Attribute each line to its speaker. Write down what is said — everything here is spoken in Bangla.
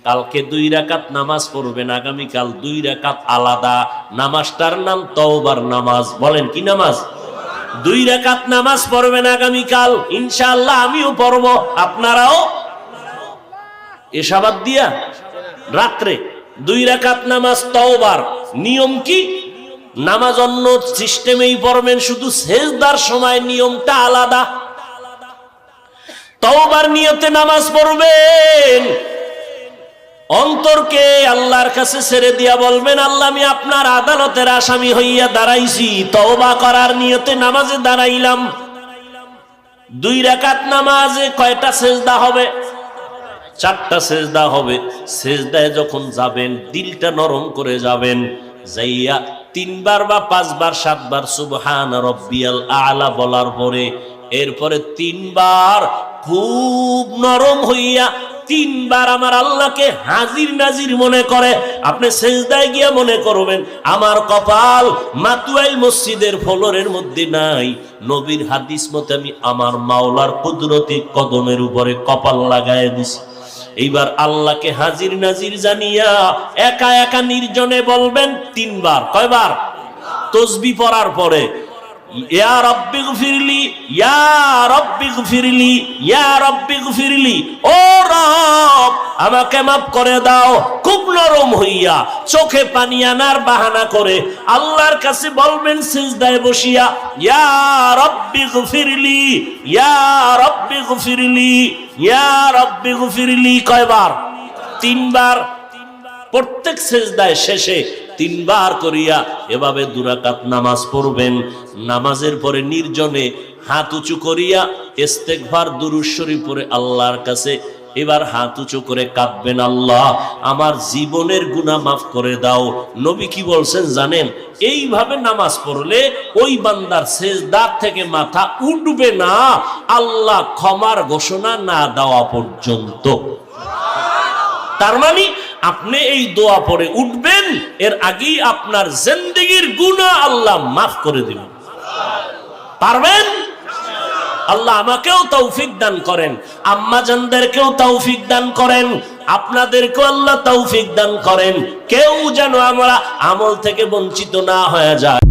Speaker 1: কালকে 2 রাকাত নামাজ পড়বেন, আগামীকাল 2 রাকাত আলাদা। নামাজটার নাম তওবার নামাজ। বলেন কি নামাজ? 2 রাকাত নামাজ পড়বেন আগামীকাল, ইনশাআল্লাহ আমিও পড়ব, আপনারাও। এশাবাদ দিয়া রাত্রে 2 রাকাত নামাজ তওবার। নিয়ম কি? নামাজ অন্য সিস্টেমেই পড়বেন, শুধু সেজদার সময় নিয়মটা আলাদা। তওবার নিয়তে নামাজ পড়বেন, অন্তরকে আল্লাহর কাছে ছেড়ে দিয়া বলবেন, আল্লাহ আমি আপনার আদালতের আসামি হইয়া দাঁড়াইছি, তওবা করার নিয়তে নামাজে দাঁড়াইলাম। 2 রাকাত নামাজে কয়টা সেজদা হবে? 4টা সেজদা হবে। সেজদায় যখন যাবেন দিলটা নরম করে যাবেন, যাইয়া 3 বার বা 5 বার 7 বার সুবহান রাব্বিয়াল আ'লা বলার পরে এরপরে 3 বার খুব নরম হইয়া 3 বার আমার আল্লাহকে হাজির নাজির মনে করে আপনি সেজদায় গিয়া মনে করবেন, আমার কপাল মাতুয়াইল মসজিদের ফ্লোরের মধ্যে নাই, নবীর হাদিস মতে আমি আমার মাওলার কুদরতি কদমের উপরে কপাল লাগায় দিছি। এইবার আল্লাহকে হাজির নাজির জানিয়া একা একা নির্জনে বলবেন 3 বার। কয়বার? তাসবিহ পড়ার পরে ইয়া রাব্বি গফিরলি, ইয়া রাব্বি গফিরলি, ইয়া রাব্বি গফিরলি, ও রব আমাকে মাফ করে দাও। খুব নরম হইয়া চোখে পানি আনার বাহানা করে আল্লাহর কাছে বলবেন সিজদায় বসিয়া, ইয়া রাব্বি গফিরলি, ইয়া রাব্বি গফিরলি, ইয়া রাব্বি গফিরলি। কয়বার? 3 বার। প্রত্যেক সিজদায় শেষে 3 বার করিয়া এভাবে 2 রাকাত নামাজ পড়বেন। নামাজের পরে নির্জনে হাত উঁচু করিয়া ইস্তেগফার দুরূদ শরীফ পড়ে আল্লাহর কাছে এবার হাত উঁচু করে কাঁদবেন, আল্লাহ আমার জীবনের গুনাহ মাফ করে দাও। নবী কি বলছেন জানেন? এইভাবে নামাজ পড়লে ওই বান্দার সিজদা থেকে মাথা উঠবে না আল্লাহ ক্ষমার ঘোষণা না দেওয়া পর্যন্ত। তার মানে আপনি এই দোয়া পড়ে উঠবেন, এর আগেই আপনার জিন্দেগীর গুনাহ আল্লাহ মাফ করে দিবেন। পারবেন? আল্লাহ আমাকেও তৌফিক দান করেন, আম্মা জানদেরকেও তৌফিক দান করেন, আপনাদেরকেও আল্লাহ তৌফিক দান করেন। কেউ যেন আমরা আমল থেকে বঞ্চিত না হয়ে যায়।